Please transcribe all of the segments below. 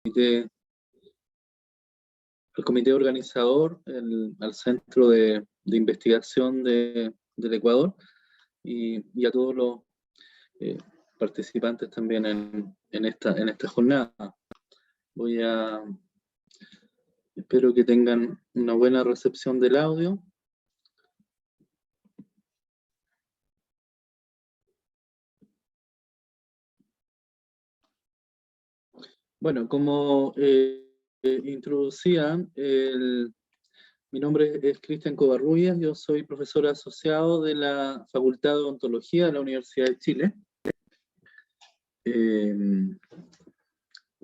al comité organizador, al Centro de Investigación del Ecuador y a todos los participantes también en esta jornada. Espero que tengan una buena recepción del audio. Bueno, como introducía, mi nombre es Cristian Covarrubias, yo soy profesor asociado de la Facultad de Odontología de la Universidad de Chile.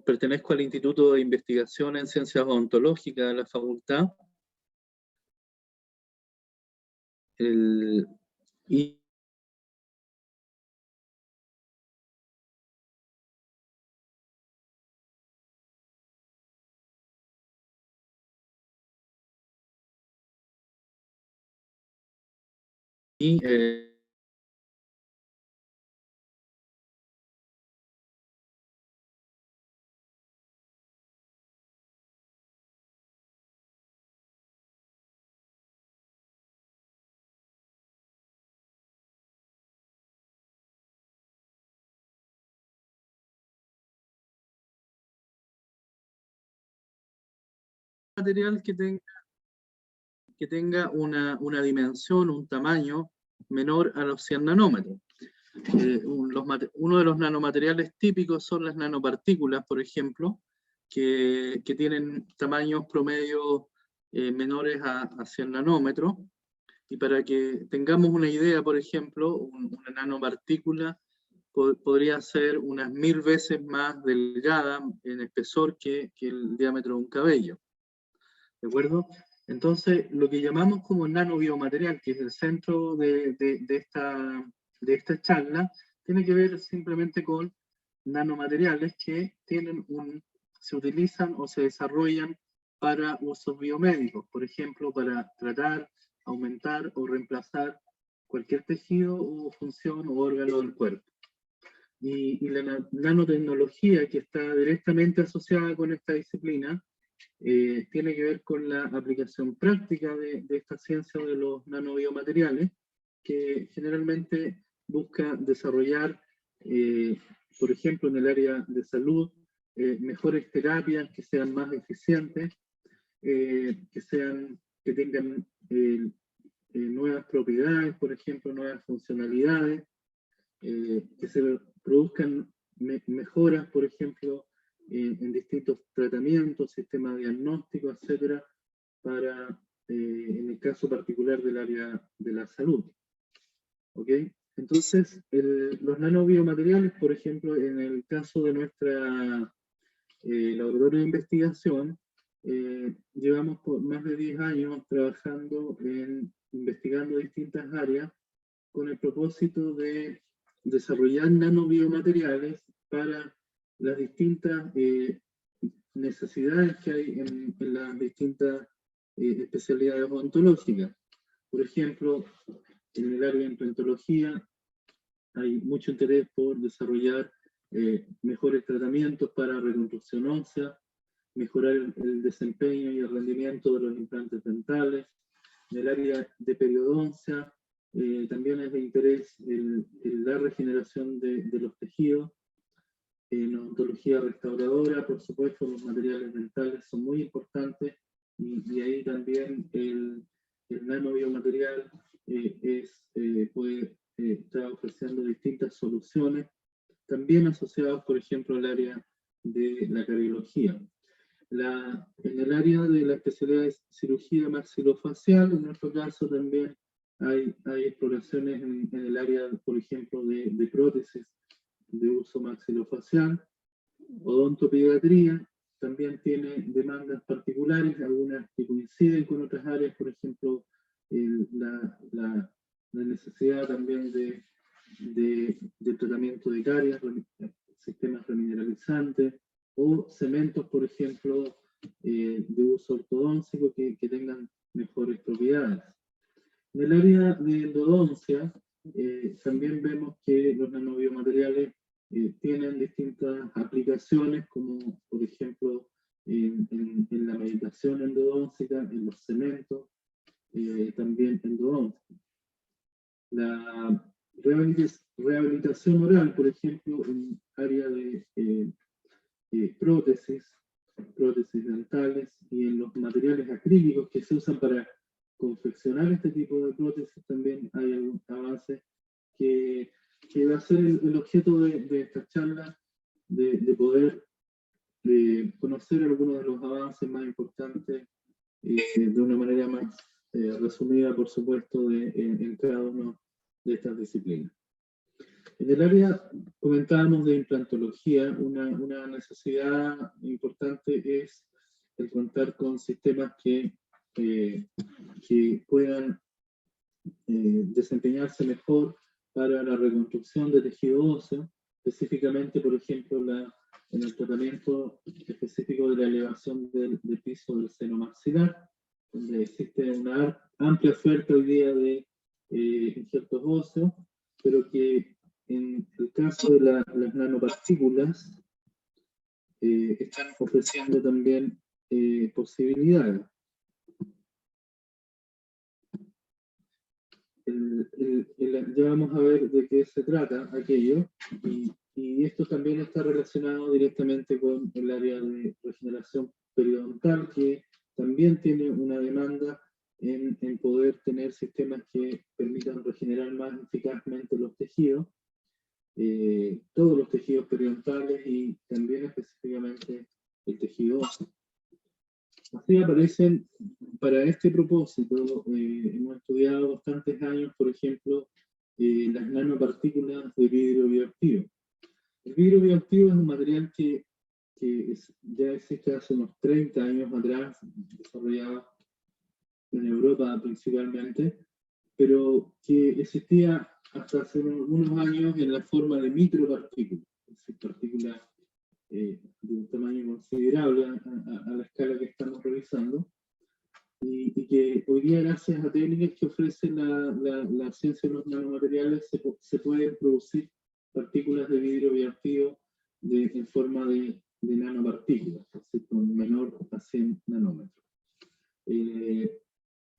Pertenezco al Instituto de Investigación en Ciencias Odontológicas de la Facultad. Material que tenga una dimensión, un tamaño menor a los 100 nanómetros. Uno de los nanomateriales típicos son las nanopartículas, por ejemplo, que tienen tamaños promedio menores a 100 nanómetros. Y para que tengamos una idea, por ejemplo, una nanopartícula podría ser unas 1000 veces más delgada en espesor que el diámetro de un cabello. ¿De acuerdo? Entonces, lo que llamamos como nanobiomaterial, que es el centro de esta charla, tiene que ver simplemente con nanomateriales que se utilizan o se desarrollan para usos biomédicos, por ejemplo, para tratar, aumentar o reemplazar cualquier tejido o función o órgano del cuerpo. Y la nanotecnología, que está directamente asociada con esta disciplina, tiene que ver con la aplicación práctica de esta ciencia de los nanobiomateriales, que generalmente busca desarrollar, por ejemplo, en el área de salud, mejores terapias que sean más eficientes, que tengan nuevas propiedades, por ejemplo, nuevas funcionalidades, que se produzcan mejoras, por ejemplo, en distintos tratamientos, sistemas diagnósticos, etcétera, para, en el caso particular del área de la salud. ¿Ok? Entonces, los nanobiomateriales, por ejemplo, en el caso de nuestra laboratorio de investigación, llevamos por más de 10 años trabajando investigando distintas áreas con el propósito de desarrollar nanobiomateriales para las distintas necesidades que hay en las distintas especialidades odontológicas. Por ejemplo, en el área de implantología hay mucho interés por desarrollar mejores tratamientos para reconstrucción ósea, mejorar el desempeño y el rendimiento de los implantes dentales. En el área de periodoncia también es de interés la regeneración de los tejidos. En odontología restauradora, por supuesto, los materiales dentales son muy importantes y ahí también el nanobiomaterial puede estar ofreciendo distintas soluciones, también asociadas, por ejemplo, al área de la cardiología. En el área de la especialidad de cirugía maxilofacial, en nuestro caso también hay exploraciones en el área, por ejemplo, de prótesis de uso maxilofacial. Odontopediatría también tiene demandas particulares, algunas que coinciden con otras áreas, por ejemplo, la necesidad también de tratamiento de caries, sistemas remineralizantes, o cementos, por ejemplo, de uso ortodóntico que tengan mejores propiedades. En el área de endodoncia, también vemos que los nanobiomateriales tienen distintas aplicaciones, como por ejemplo en la meditación endodóntica, en los cementos, también endodóntica. La rehabilitación oral, por ejemplo, en área de prótesis dentales y en los materiales acrílicos que se usan para confeccionar este tipo de prótesis, también hay algún avance que va a ser el objeto de esta charla, de poder conocer algunos de los avances más importantes de una manera más resumida, por supuesto, en cada una de estas disciplinas. En el área, comentábamos de implantología, una necesidad importante es el contar con sistemas que puedan desempeñarse mejor para la reconstrucción de tejido óseo, específicamente, por ejemplo, en el tratamiento específico de la elevación del piso del seno maxilar, donde existe una amplia oferta hoy día de injertos óseos, pero que en el caso de las nanopartículas están ofreciendo también posibilidades. Ya vamos a ver de qué se trata aquello, y esto también está relacionado directamente con el área de regeneración periodontal, que también tiene una demanda en poder tener sistemas que permitan regenerar más eficazmente los tejidos, todos los tejidos periodontales y también específicamente el tejido óseo. Así aparecen, para este propósito, hemos estudiado bastantes años, por ejemplo, las nanopartículas de vidrio bioactivo. El vidrio bioactivo es un material que ya existe hace unos 30 años atrás, desarrollado en Europa principalmente, pero que existía hasta hace unos años en la forma de micropartículas, es decir, partículas de un tamaño considerable a la escala que estamos revisando, y que hoy día, gracias a técnicas que ofrece la ciencia de los nanomateriales, se pueden producir partículas de vidrio bioactivo en forma de nanopartículas, es decir, con menor a 100 nanómetros.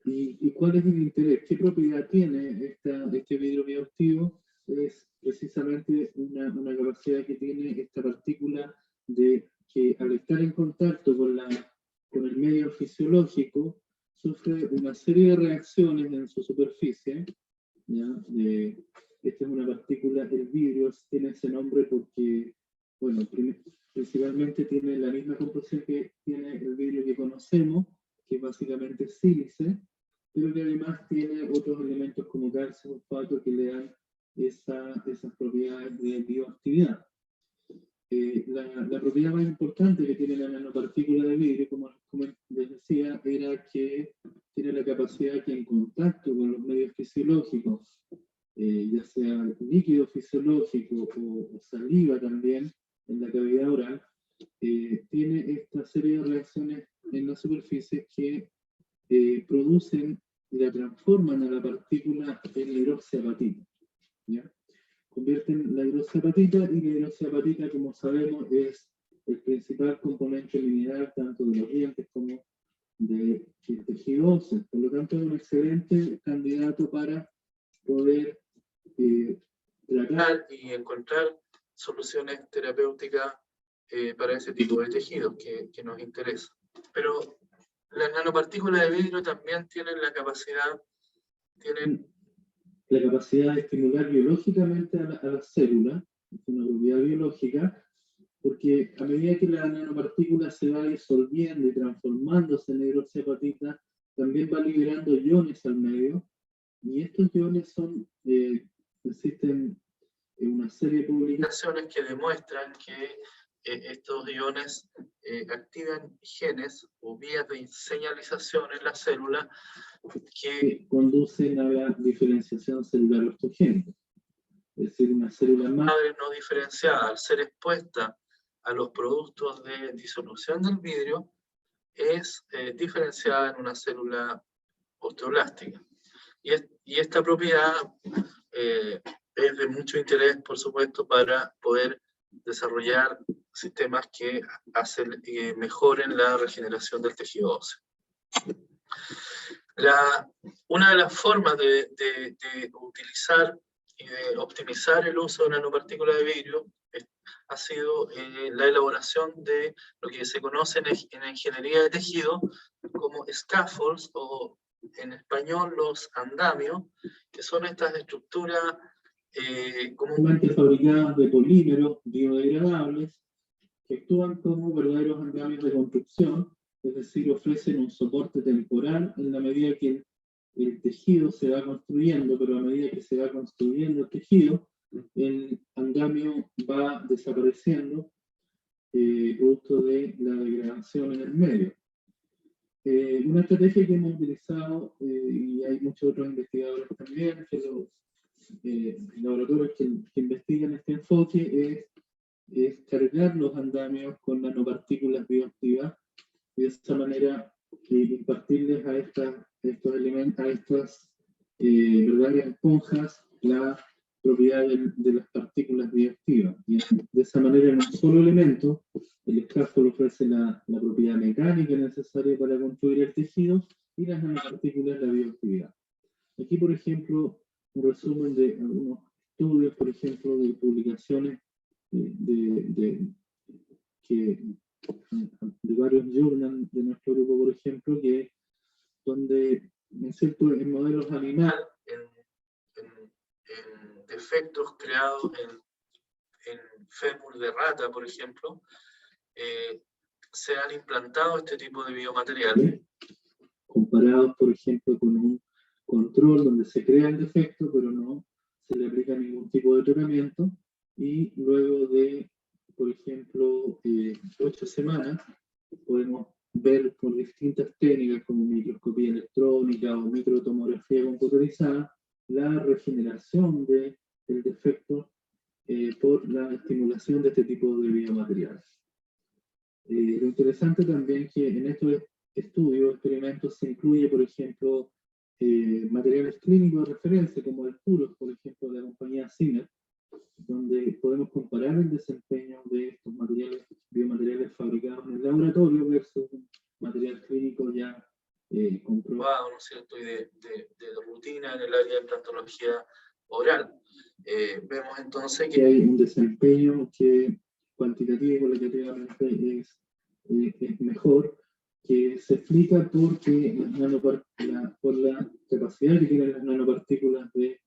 ¿Y cuál es el interés? ¿Qué propiedad tiene este vidrio bioactivo? Es precisamente una capacidad que tiene esta partícula de que al estar en contacto con el medio fisiológico sufre una serie de reacciones en su superficie. ¿Ya? Esta es una partícula, el vidrio tiene ese nombre porque, bueno, principalmente tiene la misma composición que tiene el vidrio que conocemos, que es básicamente sílice, pero que además tiene otros elementos como calcio, fosfato, que le dan esas propiedades de bioactividad. La propiedad más importante que tiene la nanopartícula de vidrio, como les decía, era que tiene la capacidad que en contacto con los medios fisiológicos, ya sea líquido fisiológico o saliva también, en la cavidad oral, tiene esta serie de reacciones en la superficie que producen y la transforman a la partícula en hidroxiapatita. ¿Ya? Convierten la hidroxiapatita, y la hidroxiapatita, como sabemos, es el principal componente mineral tanto de los dientes como del tejido óseo. Por lo tanto, es un excelente candidato para poder tratar y encontrar soluciones terapéuticas para ese tipo de tejidos que nos interesa. Pero las nanopartículas de vidrio también tienen la capacidad de estimular biológicamente a la célula, es una propiedad biológica, porque a medida que la nanopartícula se va disolviendo y transformándose en hidroxiapatita, también va liberando iones al medio, y estos iones existen una serie de publicaciones que demuestran que estos iones activan genes o vías de señalización en la célula que conducen a la diferenciación celular ortogénica. Es decir, una célula madre no diferenciada, al ser expuesta a los productos de disolución del vidrio, es diferenciada en una célula osteoblástica. Y esta propiedad es de mucho interés, por supuesto, para poder desarrollar sistemas que mejoren la regeneración del tejido óseo. Una de las formas de utilizar y de optimizar el uso de nanopartículas de vidrio ha sido la elaboración de lo que se conoce en ingeniería de tejido como scaffolds, o en español los andamios, que son estas estructuras comúnmente fabricadas de polímeros biodegradables que actúan como verdaderos andamios de construcción, es decir, ofrecen un soporte temporal en la medida que el tejido se va construyendo, pero a medida que se va construyendo el tejido, el andamio va desapareciendo producto de la degradación en el medio. Una estrategia que hemos utilizado, y hay muchos otros investigadores también, que los laboratorios que investigan este enfoque, es cargar los andamios con nanopartículas bioactivas y de esa manera impartirles a estos elementos, a estas verdaderas esponjas, la propiedad de las partículas bioactivas. Y de esa manera, en un solo elemento, el scaffold ofrece la propiedad mecánica necesaria para construir el tejido y las nanopartículas la bioactividad. Aquí, por ejemplo, un resumen de algunos estudios, por ejemplo, de publicaciones de varios journals de nuestro grupo, por ejemplo, donde en modelos animales, en defectos creados en fémur de rata, por ejemplo, se han implantado este tipo de biomateriales. Comparados, por ejemplo, con un control donde se crea el defecto, pero no se le aplica ningún tipo de tratamiento, y luego de, por ejemplo, 8 semanas, podemos ver por distintas técnicas como microscopía electrónica o microtomografía computarizada la regeneración del defecto por la estimulación de este tipo de biomateriales. Lo interesante también es que en estos estudios, experimentos, se incluye, por ejemplo, materiales clínicos de referencia, como el PUROS, por ejemplo, de la compañía Zimmer, donde podemos comparar el desempeño de estos biomateriales fabricados en el laboratorio versus material clínico ya comprobado, ¿no es cierto?, y de rutina en el área de implantología oral. Vemos entonces que hay un desempeño que cuantitativo y cualitativamente es mejor, que se explica porque por la capacidad que tienen las nanopartículas de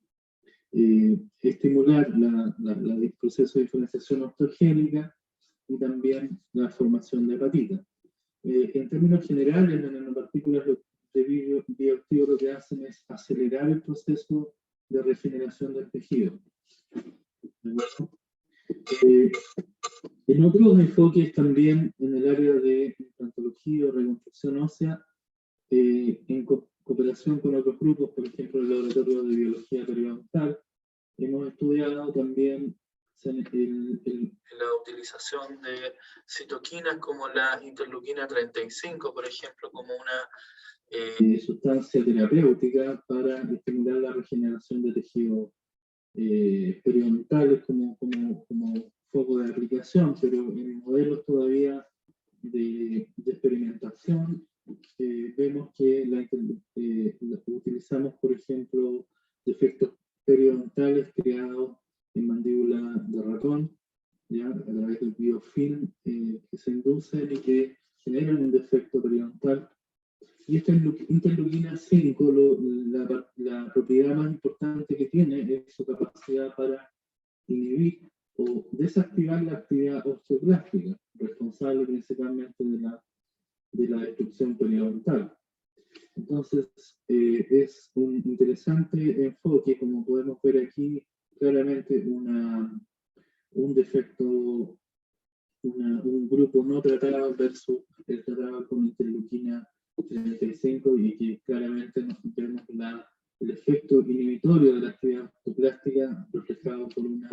estimular el proceso de diferenciación osteogénica y también la formación de hepatita. En términos generales, las nanopartículas de vidrio bioactivo lo que hacen es acelerar el proceso de regeneración del tejido. En otros enfoques también en el área de implantología o reconstrucción ósea, en cooperación con otros grupos, por ejemplo el Laboratorio de Biología Periodontal, hemos estudiado también la utilización de citoquinas como la interleuquina 35, por ejemplo, como una sustancia terapéutica para estimular la regeneración de tejidos periodontales como foco de aplicación, pero en modelos todavía de experimentación vemos que utilizamos, por ejemplo, defectos periodontales creados en mandíbula de ratón, ¿ya?, a través del biofilm que se inducen y que generan un defecto periodontal. Y esta interleuquina 5, la propiedad más importante que tiene es su capacidad para inhibir o desactivar la actividad osteoclástica, responsable principalmente de la destrucción periodontal. Entonces, es un interesante enfoque, como podemos ver aquí, claramente un defecto, un grupo no tratado versus el tratado con interleuquina 35, y que claramente vemos el efecto inhibitorio de la actividad osteoplástica reflejado por una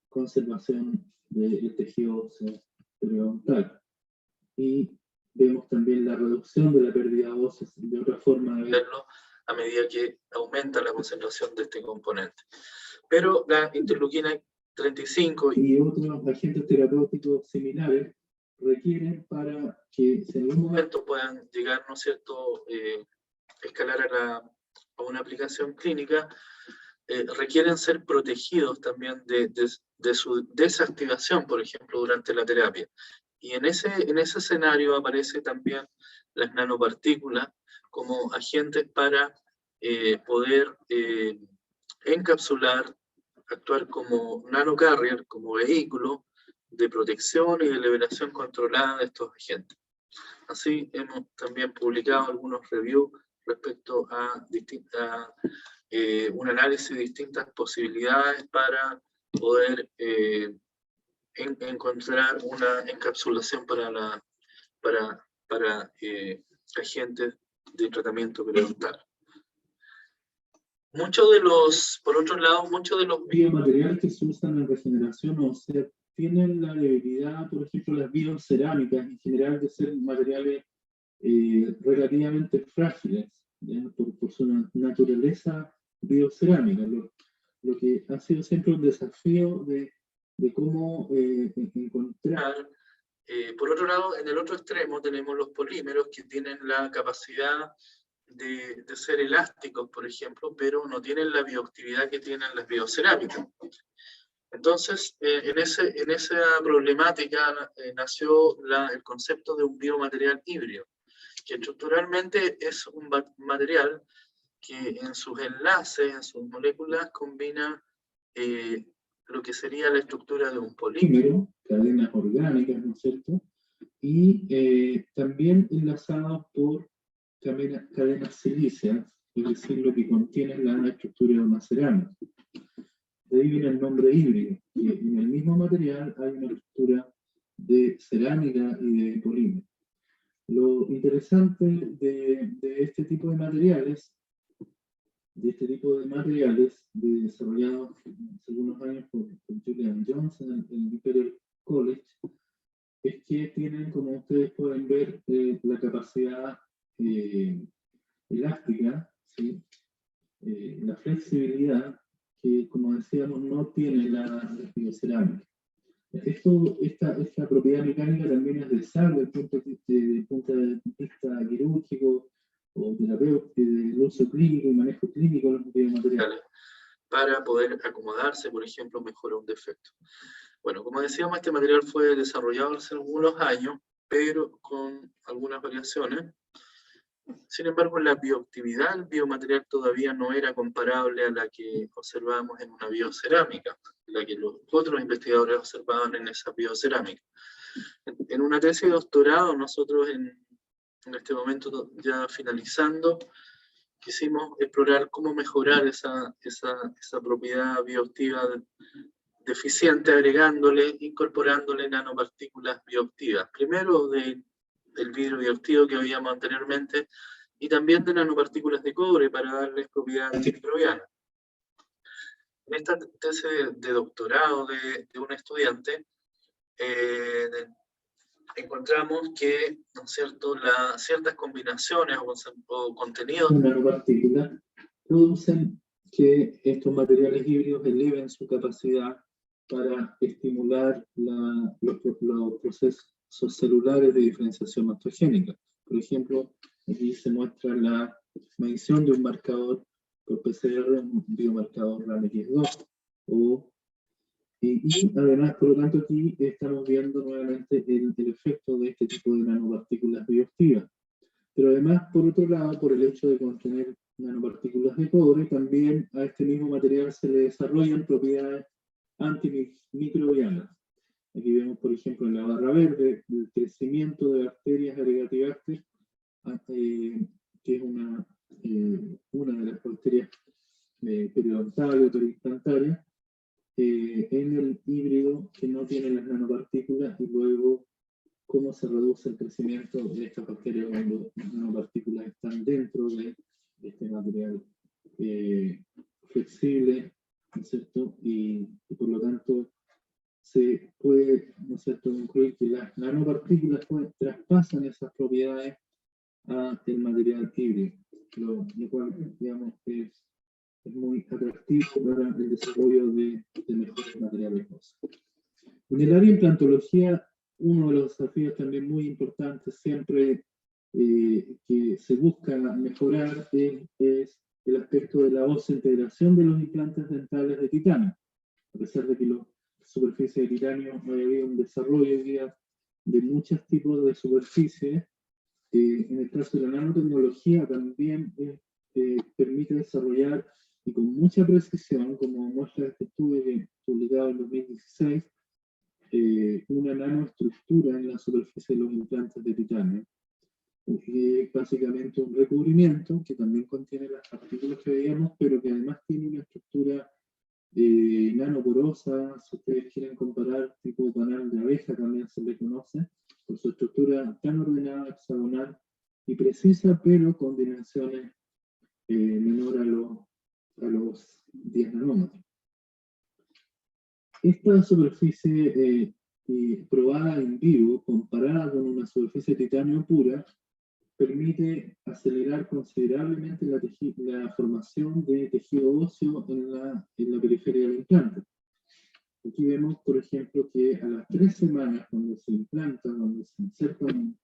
conservación del tejido óseo periodontal. Y vemos también la reducción de la pérdida ósea de otra forma de verlo a medida que aumenta la concentración de este componente. Pero la interleuquina 35 y otros agentes terapéuticos similares requieren para que en algún momento puedan llegar, ¿no es cierto?, escalar a una aplicación clínica, requieren ser protegidos también de su desactivación, por ejemplo, durante la terapia. Y en ese escenario aparece también las nanopartículas como agentes para poder encapsular, actuar como nanocarrier, como vehículo de protección y de liberación controlada de estos agentes. Así hemos también publicado algunos reviews respecto a un análisis de distintas posibilidades para poder encontrar una encapsulación para agentes de tratamiento periodontal. Por otro lado, muchos de los biomateriales que se usan en regeneración, o sea, tienen la debilidad, por ejemplo, las biocerámicas en general, de ser materiales relativamente frágiles, por su naturaleza biocerámica, lo que ha sido siempre un desafío de cómo encontrar. Por otro lado, en el otro extremo tenemos los polímeros que tienen la capacidad de ser elásticos, por ejemplo, pero no tienen la bioactividad que tienen las biocerámicas. Entonces, en esa problemática nació el concepto de un biomaterial híbrido, que estructuralmente es un material que en sus enlaces, en sus moléculas, combina lo que sería la estructura de un polímero, cadenas orgánicas, ¿no es cierto? Y también enlazados por cadenas silíceas, es decir, lo que contiene la estructura de una cerámica. De ahí viene el nombre híbrido, que en el mismo material hay una estructura de cerámica y de polímero. Lo interesante de este tipo de materiales, desarrollados hace algunos años por Julian Johnson en el Imperial College, es que tienen, como ustedes pueden ver, la capacidad elástica, ¿sí? La flexibilidad, que como decíamos no tiene la biocerámica. Esta propiedad mecánica también es deseable desde el punto de vista quirúrgico o terapéutico, del uso clínico y manejo clínico de los biomateriales, para poder acomodarse, por ejemplo, mejora un defecto. Bueno, como decíamos, este material fue desarrollado hace algunos años, pero con algunas variaciones. Sin embargo, la bioactividad del biomaterial todavía no era comparable a la que observamos en una biocerámica, la que los otros investigadores observaban en esa biocerámica. En una tesis de doctorado, nosotros en este momento ya finalizando, quisimos explorar cómo mejorar esa propiedad bioactiva deficiente, incorporándole nanopartículas bioactivas. Primero del vidrio bioactivo que veíamos anteriormente, y también de nanopartículas de cobre para darles propiedades antimicrobianas. En esta tesis de doctorado de un estudiante, encontramos que, ¿no es cierto?, ciertas combinaciones o contenidos de nanopartículas producen que estos materiales híbridos eleven su capacidad para estimular los procesos celulares de diferenciación mastogénica. Por ejemplo, aquí se muestra la medición de un marcador por PCR, un biomarcador RAMX2, y además, por lo tanto, aquí estamos viendo nuevamente el efecto de este tipo de nanopartículas bioactivas. Pero además, por otro lado, por el hecho de contener nanopartículas de cobre, también a este mismo material se le desarrollan propiedades antimicrobianas. Aquí vemos, por ejemplo, en la barra verde, el crecimiento de bacterias Aregatiactes, que es una de las bacterias periodontales o periimplantaria, en el híbrido que no tiene las nanopartículas, y luego cómo se reduce el crecimiento de estas bacterias cuando las nanopartículas están dentro de este material flexible, ¿no es cierto? Y por lo tanto se puede, ¿no es cierto?, concluir que las nanopartículas traspasan esas propiedades al material híbrido, lo cual, digamos, es es muy atractivo para el desarrollo de mejores materiales óseos. En el área de implantología, uno de los desafíos también muy importantes siempre que se busca mejorar es el aspecto de la ósea integración de los implantes dentales de titanio. A pesar de que la superficie de titanio ha habido un desarrollo hoy día de muchos tipos de superficies, en el caso de la nanotecnología también permite desarrollar y con mucha precisión, como muestra este estudio publicado en 2016, una nanoestructura en la superficie de los implantes de titanio, que es básicamente un recubrimiento que también contiene las partículas que veíamos, pero que además tiene una estructura nanoporosa. Si ustedes quieren comparar, tipo panal de abeja también se le conoce, por su estructura tan ordenada, hexagonal y precisa, pero con dimensiones menor a los 10 nanómetros. Esta superficie probada en vivo, comparada con una superficie de titanio pura, permite acelerar considerablemente la formación de tejido óseo en la periferia del implante. Aquí vemos, por ejemplo, que a las 3 semanas, cuando se implanta, cuando se inserta un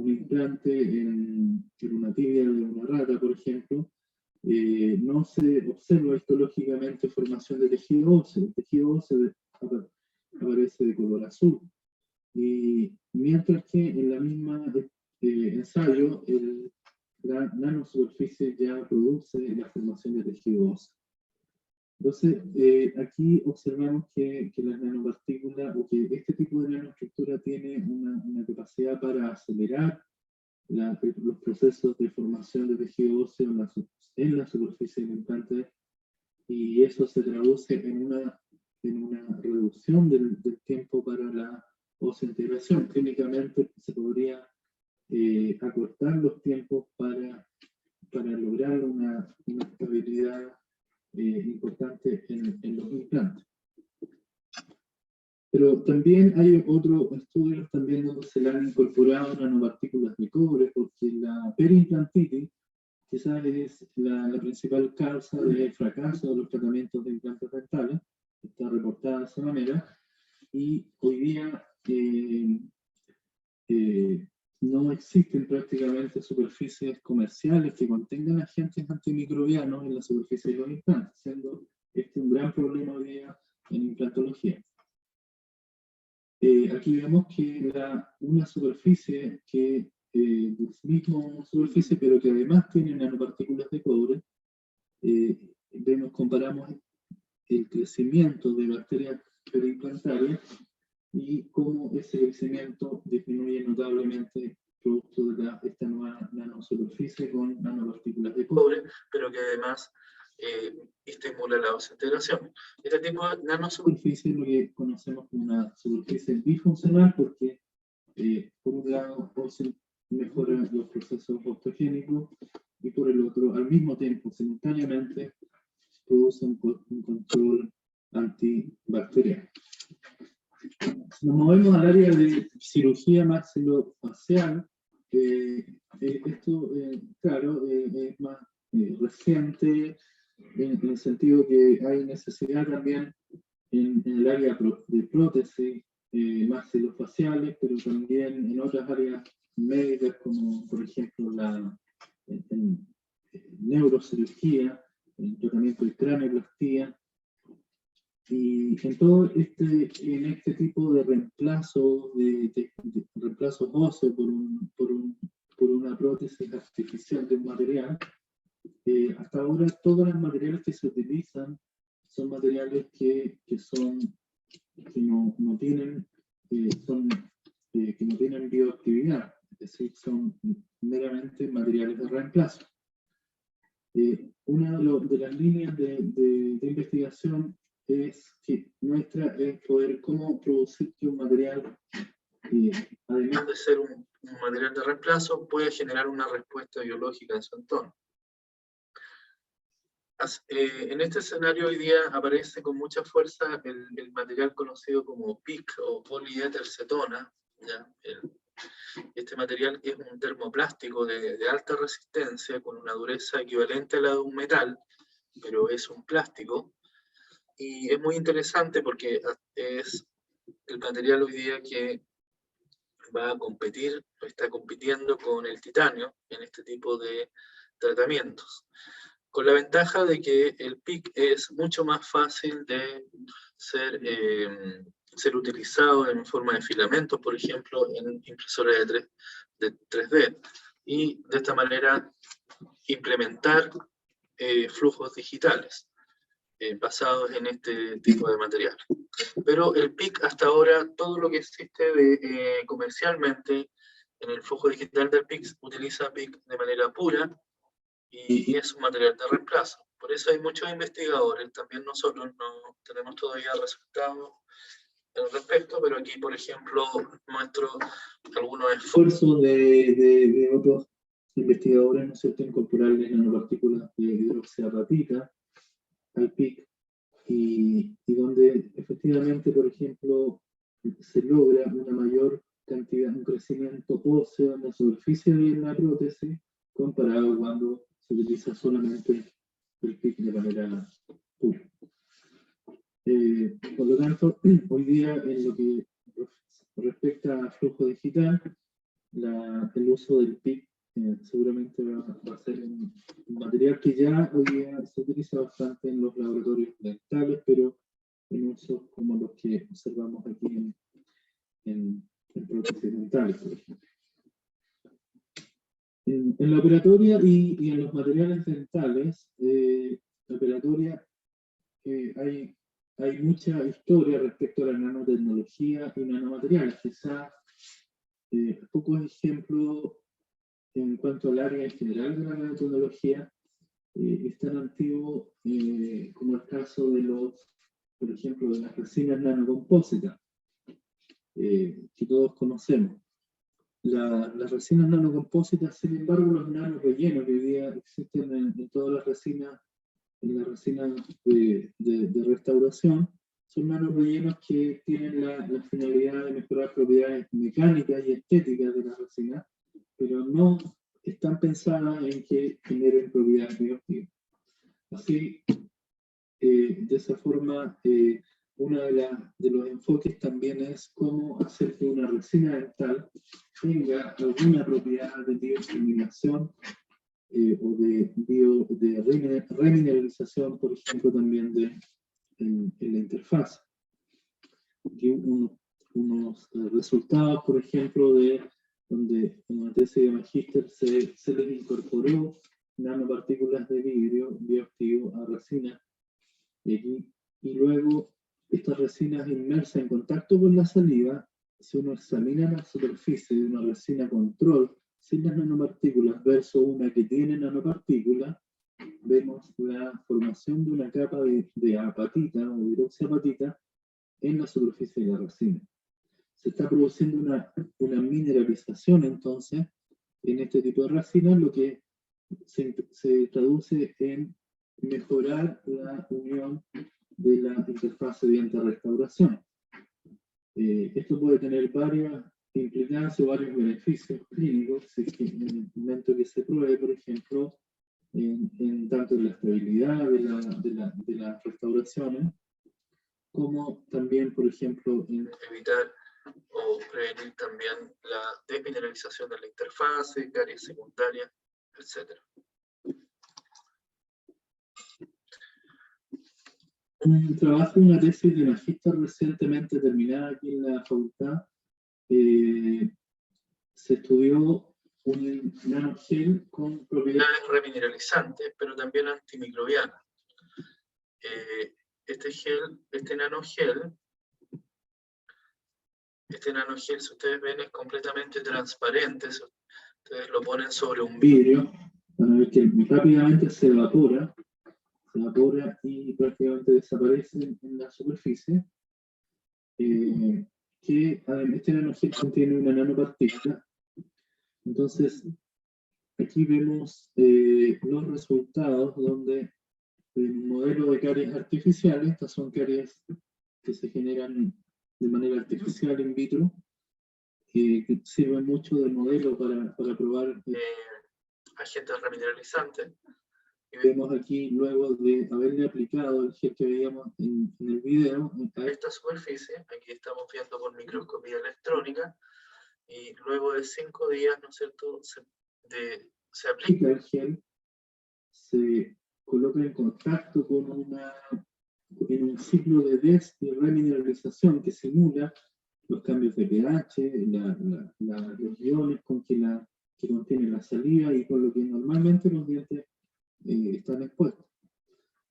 implante en una tibia de una rata, por ejemplo, no se observa histológicamente formación de tejido óseo. El tejido óseo aparece de color azul. Y mientras que en la misma ensayo, la nanosuperficie ya produce la formación de tejido óseo. Entonces, aquí observamos que las nanopartículas, o que este tipo de nanoestructura tiene una capacidad para acelerar los procesos de formación de tejido óseo en la superficie del implante, y eso se traduce en una reducción del tiempo para la osseointegración. Clínicamente se podría acortar los tiempos para lograr una estabilidad importante en los implantes. Pero también hay otros estudios también donde se le han incorporado nanopartículas de cobre, porque la periimplantitis quizás es la principal causa de fracaso de los tratamientos de implantes dentales. Está reportada de esa manera, y hoy día no existen prácticamente superficies comerciales que contengan agentes antimicrobianos en la superficie de los implantes, siendo este un gran problema hoy día en implantología. Aquí vemos que una superficie que misma superficie, pero que además tiene nanopartículas de cobre, comparamos el crecimiento de bacterias periimplantarias y cómo ese crecimiento disminuye notablemente producto de esta nueva nanosuperficie con nanopartículas de cobre, pero que además estimula la osseointegración. Este tipo de nanosuperficie es lo que conocemos como una superficie bifuncional, porque por un lado mejora los procesos optogénicos y por el otro, al mismo tiempo, simultáneamente, produce un control antibacteriano. Si nos movemos al área de cirugía maxilofacial, esto, claro, es más reciente, en el sentido que hay necesidad también en el área de prótesis maxilofaciales, pero también en otras áreas médicas, como por ejemplo en neurocirugía, en tratamiento de craneoplastía. Y en este tipo de reemplazo, de reemplazos óseos por una prótesis artificial de un material, hasta ahora todos los materiales que se utilizan son materiales que no tienen bioactividad, es decir, son meramente materiales de reemplazo. Una de las líneas de investigación es poder cómo producir que un material, además de ser un material de reemplazo, puede generar una respuesta biológica en su entorno. En este escenario hoy día aparece con mucha fuerza el material conocido como PIC o poliétercetona. Este material es un termoplástico de alta resistencia con una dureza equivalente a la de un metal, pero es un plástico. Y es muy interesante porque es el material hoy día que va a competir, está compitiendo con el titanio en este tipo de tratamientos. Con la ventaja de que el PIC es mucho más fácil de ser utilizado en forma de filamentos, por ejemplo, en impresoras de 3D. Y de esta manera implementar flujos digitales basados en este tipo de material. Pero el PIC hasta ahora, todo lo que existe comercialmente en el flujo digital del PIC utiliza PIC de manera pura y es un material de reemplazo. Por eso hay muchos investigadores, también nosotros no tenemos todavía resultados al respecto, pero aquí, por ejemplo, muestro algunos esfuerzos de otros investigadores, ¿no es cierto?, incorporarles nanopartículas de hidroxiapatita al PIC, y donde efectivamente, por ejemplo, se logra una mayor cantidad, un crecimiento óseo en la superficie de la prótesis, comparado cuando se utiliza solamente el PIC de manera pura. Por lo tanto, hoy día, en lo que respecta a flujo digital, el uso del PIC seguramente va a ser un material que ya hoy día se utiliza bastante en los laboratorios dentales, pero en usos como los que observamos aquí en prótesis dentales, por ejemplo. En la operatoria y en los materiales dentales, la operatoria hay mucha historia respecto a la nanotecnología y nanomateriales. Quizá pocos ejemplos en cuanto al área en general de la nanotecnología es tan antiguo como el caso de por ejemplo, de las resinas nanocompósitas, que todos conocemos. Las resinas nanocompósitas, sin embargo, los nanorellenos que hoy día existen en todas las resinas, en las resinas de restauración, son nanorellenos que tienen la finalidad de mejorar propiedades mecánicas y estéticas de la resina, pero no están pensadas en que generen propiedades bioactivas. Así, de esa forma, uno de los enfoques también es cómo hacer que una resina dental tenga alguna propiedad de bioestimulación o de remineralización, por ejemplo, también en la interfaz. Aquí unos resultados, por ejemplo, donde en una tesis de magíster se les incorporó nanopartículas de vidrio bioactivo a resina, y luego estas resinas inmersas en contacto con la saliva, si uno examina la superficie de una resina control sin las nanopartículas versus una que tiene nanopartículas, vemos la formación de una capa de apatita o hidroxiapatita en la superficie de la resina. Se está produciendo una mineralización entonces en este tipo de resinas, lo que se traduce en mejorar la unión de la interfaz diente-restauración. Esto puede tener varias implicancias o varios beneficios clínicos en el momento que se pruebe, por ejemplo, en tanto en la estabilidad de las restauraciones, como también, por ejemplo, en evitar o prevenir también la desmineralización de la interfase, caries secundarias, etc. Un trabajo, una tesis de magíster recientemente terminada aquí en la facultad, se estudió un nanogel con propiedades remineralizantes, pero también antimicrobianas. Este nanogel, si ustedes ven, es completamente transparente. Si ustedes lo ponen sobre un vidrio, van a ver que rápidamente se evapora y prácticamente desaparece en la superficie. Este nanogel contiene una nanopartícula. Entonces, aquí vemos los resultados donde en un modelo de caries artificiales, estas son caries que se generan de manera artificial in vitro, que sirven mucho de modelo para probar agentes remineralizantes. Y vemos aquí, luego de haberle aplicado el gel que veíamos en el video, a esta superficie, aquí estamos viendo por microscopía electrónica, y luego de 5 días, ¿no es cierto?, se aplica el gel, se coloca en contacto con en un ciclo de remineralización que simula los cambios de pH, los iones que contiene la saliva y con lo que normalmente los dientes están expuestos.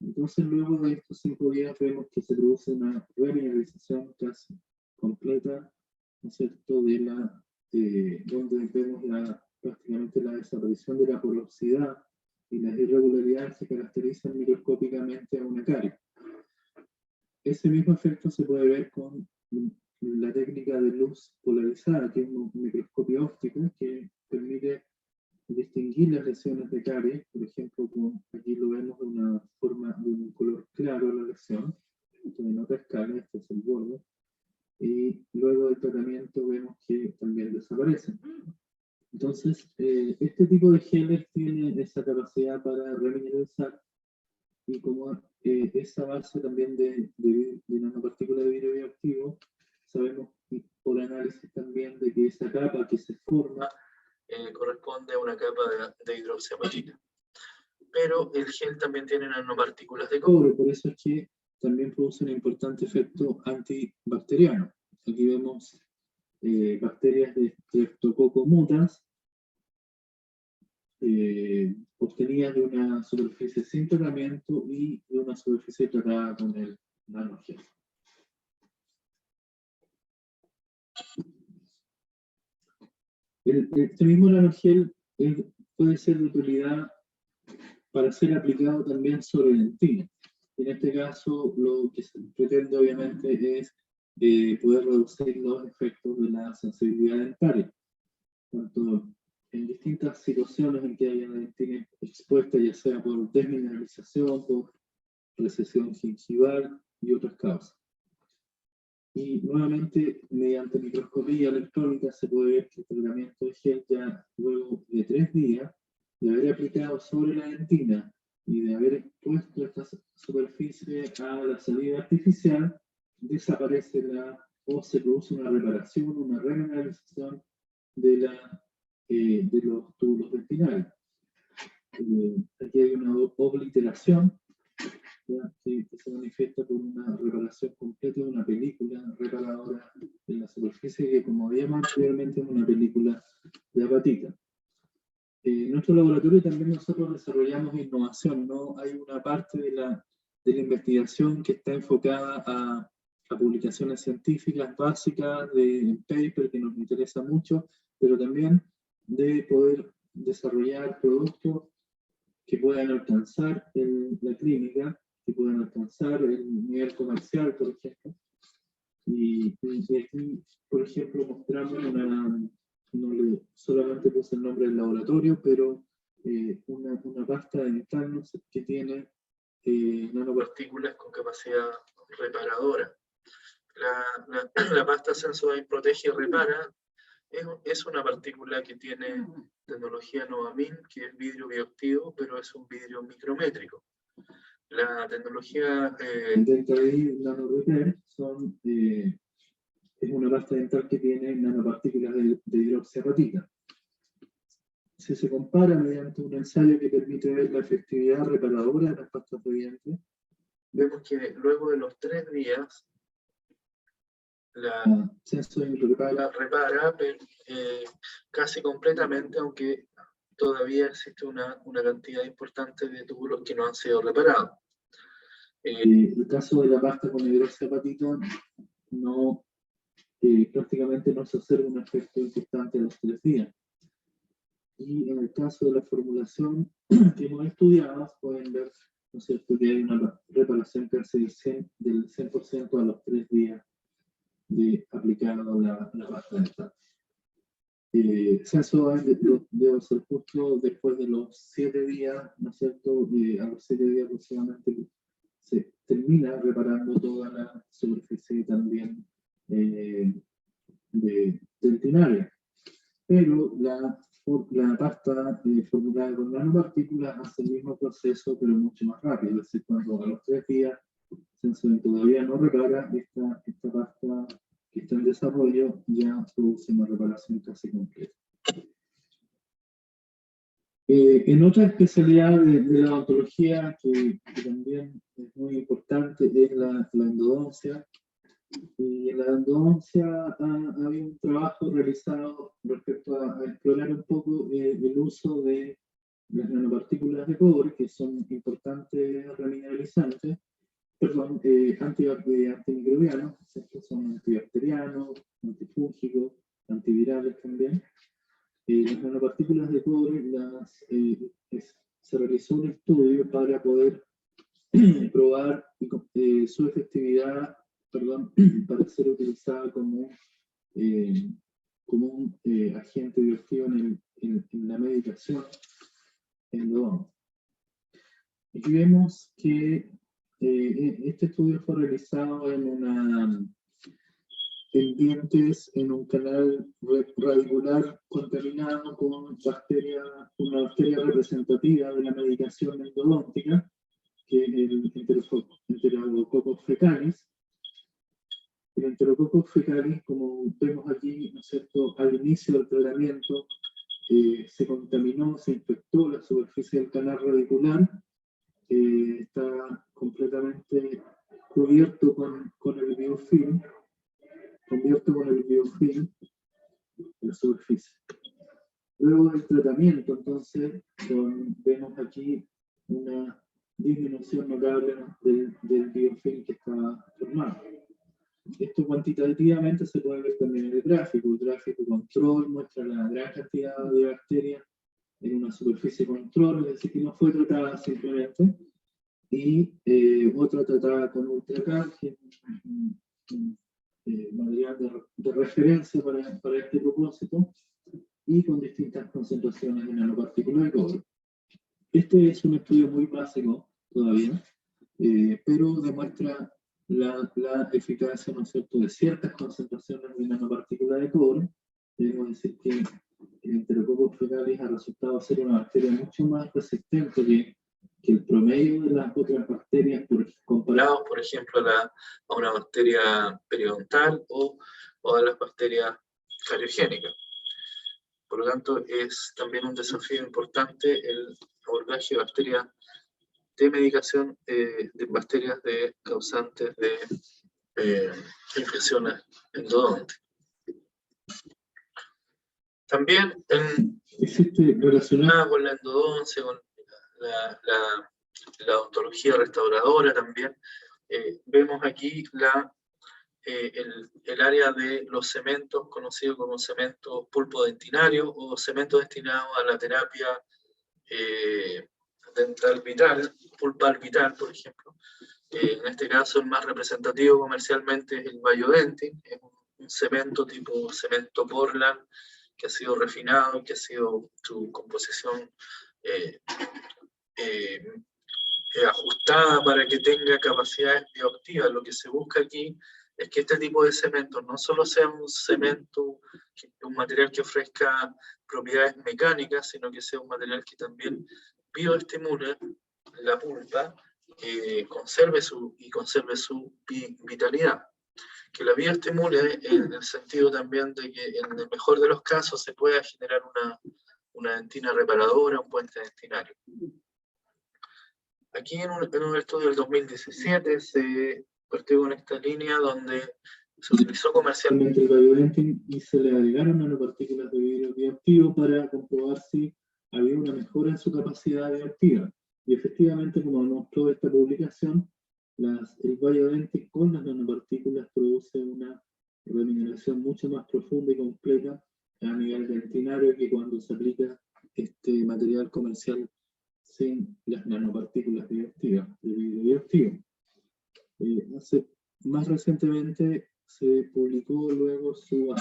Entonces, luego de estos 5 días vemos que se produce una remineralización casi completa, ¿no es cierto?, donde vemos prácticamente la desaparición de la porosidad y las irregularidades que caracterizan microscópicamente a una carie. Ese mismo efecto se puede ver con la técnica de luz polarizada, que es un microscopio óptico que permite distinguir las lesiones de caries. Por ejemplo, aquí lo vemos de una forma de un color claro la lesión, en otra escala, este es el borde, y luego del tratamiento vemos que también desaparecen. Entonces, este tipo de geles tiene esa capacidad para remineralizar, y como esa base también de nanopartículas de vidrio bioactivo, sabemos por análisis también de que esa capa que se forma corresponde a una capa de hidroxiapatita. Pero el gel también tiene nanopartículas de cobre, por eso es que también produce un importante efecto antibacteriano. Aquí vemos bacterias de Streptococcus mutans, obtenidas de una superficie sin tratamiento y de una superficie tratada con el nanogel. Este mismo nanogel puede ser de utilidad para ser aplicado también sobre dentina. En este caso, lo que se pretende obviamente es poder reducir los efectos de la sensibilidad dentaria, tanto en distintas situaciones en que haya la dentina expuesta, ya sea por desmineralización, por recesión gingival y otras causas. Y nuevamente, mediante microscopía electrónica, se puede ver que el tratamiento de gel ya luego de 3 días, de haber aplicado sobre la dentina y de haber expuesto esta superficie a la saliva artificial, desaparece o se produce una reparación, una remineralización de los túbulos dentinarios. Aquí hay una obliteración que se manifiesta por una reparación completa de una película reparadora en la superficie, que como habíamos anteriormente es una película de apatita. En nuestro laboratorio también nosotros desarrollamos innovación, ¿no? Hay una parte de la investigación que está enfocada a publicaciones científicas básicas, de paper que nos interesa mucho, pero también de poder desarrollar productos que puedan alcanzar la clínica, que puedan alcanzar el nivel comercial, por ejemplo. Y aquí, por ejemplo, mostramos solamente puse el nombre del laboratorio, pero una pasta dental que tiene nanopartículas con capacidad reparadora. La pasta Sensodyne protege y repara. Es una partícula que tiene tecnología Novamin, que es vidrio bioactivo, pero es un vidrio micrométrico. La tecnología Dentaid NanoRepair es una pasta dental que tiene nanopartículas de hidroxiapatita. Si se compara mediante un ensayo que permite ver la efectividad reparadora de las pastas de dientes, vemos que luego de los 3 días, la Sensodyne repara casi completamente, aunque todavía existe una cantidad importante de túbulos que no han sido reparados. El caso de la pasta con hidroxiapatita prácticamente no se observa un efecto importante a los 3 días. Y en el caso de la formulación que hemos estudiado, pueden ver, ¿no es cierto?, que hay una reparación casi del 100% a los 3 días de aplicado la pasta dental. Sensodyne debe ser justo después de los 7 días, ¿no es cierto? A los 7 días aproximadamente se termina reparando toda la superficie también dentinaria. Pero la pasta formulada con nanopartículas hace el mismo proceso, pero mucho más rápido. Es decir, cuando a los 3 días Sensodent todavía no repara, esta pasta que está en desarrollo ya produce una reparación casi completa. En otra especialidad de la odontología que también es muy importante es la endodoncia. Y en la endodoncia ha habido un trabajo realizado respecto a explorar un poco el uso de las nanopartículas de cobre, que son importantes remineralizantes, perdón, antimicrobianos, ¿cierto? Son antibacterianos, antifúngicos, antivirales también. Las nanopartículas de cobre se realizó un estudio para poder probar su efectividad, perdón, para ser utilizada como un agente bioactivo en la medicación endodontal. Aquí vemos que este estudio fue realizado en dientes en un canal radicular contaminado con una bacteria representativa de la medicación endodóntica, que es el Enterococcus fecalis. El Enterococcus fecalis, como vemos aquí, ¿no es cierto?, al inicio del tratamiento se contaminó, se infectó la superficie del canal radicular, está completamente cubierto con el biofilm, en la superficie. Luego del tratamiento, entonces, vemos aquí una disminución notable del biofilm que está formado. Esto cuantitativamente se puede ver también en el gráfico. El gráfico control muestra la gran cantidad de bacterias en una superficie control, es decir, que no fue tratada simplemente, y otra tratada con UltraCAR, que es un material de referencia para este propósito, y con distintas concentraciones de nanopartículas de cobre. Este es un estudio muy básico todavía, pero demuestra la eficacia, ¿no es cierto?, de ciertas concentraciones de nanopartículas de cobre. Debemos decir que el Enterococcus fecalis ha resultado ser una bacteria mucho más resistente que el promedio de las otras bacterias, comparados, por ejemplo, a una bacteria periodontal o a las bacterias cariogénicas. Por lo tanto, es también un desafío importante el abordaje de bacterias de medicación de bacterias causantes de infecciones endodónticas. También relacionada con la endodoncia, con la odontología restauradora también, vemos aquí el área de los cementos, conocido como cemento pulpodentinarios o cementos destinados a la terapia dental vital, pulpal vital, por ejemplo. En este caso, el más representativo comercialmente es el Biodentin, es un cemento tipo cemento Portland, que ha sido refinado, que ha sido su composición ajustada para que tenga capacidades bioactivas. Lo que se busca aquí es que este tipo de cementos no solo sea un cemento, un material que ofrezca propiedades mecánicas, sino que sea un material que también bioestimule la pulpa, conserve su vitalidad. Que la bioestimule en el sentido también de que en el mejor de los casos se pueda generar una dentina reparadora, un puente dentinario. Aquí en un estudio del 2017 se partió con esta línea donde se utilizó comercialmente el Biodentin y se le agregaron nanopartículas de vidrio bioactivo para comprobar si había una mejora en su capacidad bioactiva. Y efectivamente, como mostró esta publicación, el Biodentin con las nanopartículas produce una remineración mucho más profunda y completa a nivel dentinario que cuando se aplica este material comercial sin las nanopartículas bioactivas, de vidrio bioactivo. Más recientemente se publicó luego su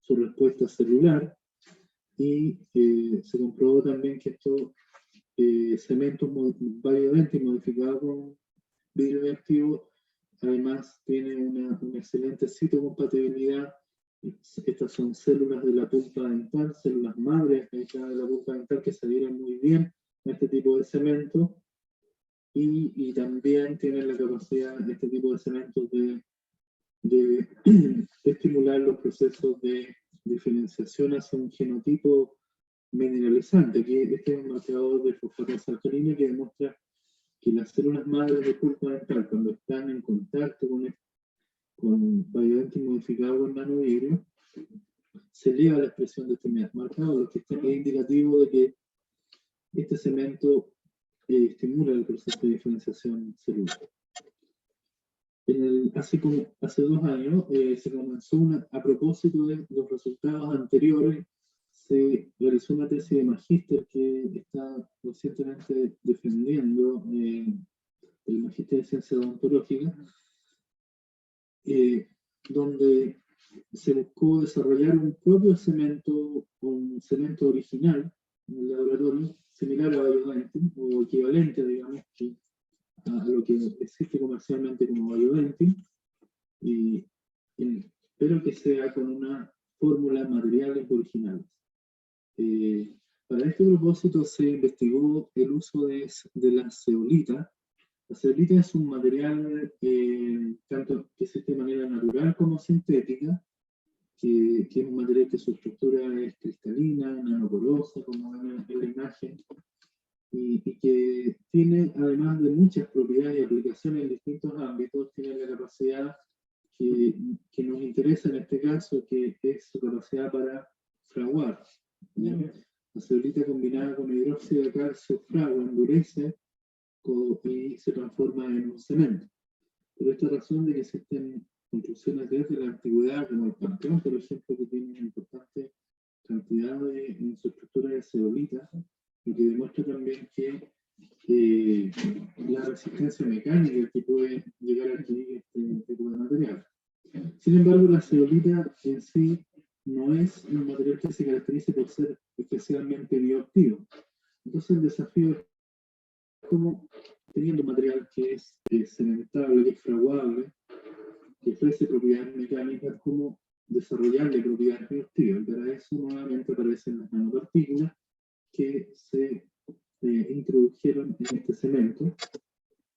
respuesta celular, y se comprobó también que estos cementos Biodentin modificados con vidrio bioactivo además tienen una excelente citocompatibilidad Estas son células de la pulpa dental, células madres de la pulpa dental que se adhieren muy bien a este tipo de cemento y también tienen la capacidad de este tipo de cementos de estimular los procesos de diferenciación hacia un genotipo mineralizante, que este es un marcador de fosfatasa alcalina que demuestra que las células madres de pulpa dental, cuando están en contacto con Biodentin modificado con nanovidrio, se eleva la expresión de este marcador, lo que es indicativo de que este cemento estimula el proceso de diferenciación celular. Hace 2 años se comenzó a propósito de los resultados anteriores, se realizó una tesis de magíster que está recientemente defendiendo el magíster de ciencia odontológica, donde se buscó desarrollar un propio cemento, un cemento original en el laboratorio, similar a Biodentin, o equivalente, digamos, a lo que existe comercialmente como Biodentin, pero que sea con una fórmula de materiales originales. Para este propósito se investigó el uso de la zeolita. La zeolita es un material tanto que existe de manera natural como sintética, que es un material que su estructura es cristalina, nanoporosa, como ven en la imagen, y que tiene, además de muchas propiedades y aplicaciones en distintos ámbitos, tiene la capacidad que nos interesa en este caso, que es su capacidad para fraguar. La zeolita combinada con hidróxido de calcio fragua, endurece y se transforma en un cemento. Por esta razón de que existen construcciones desde la antigüedad, como el Panteón, por ejemplo, que tiene una importante cantidad en su estructura de zeolita, lo que demuestra también que la resistencia mecánica que puede llegar a adquirir este tipo de material. Sin embargo, la zeolita en sí no es un material que se caracterice por ser especialmente bioactivo. Entonces el desafío es cómo, teniendo un material que es cementable, que es fraguable, que ofrece propiedades mecánicas, cómo desarrollarle propiedades bioactivas. Y para eso nuevamente aparecen las nanopartículas que se introdujeron en este cemento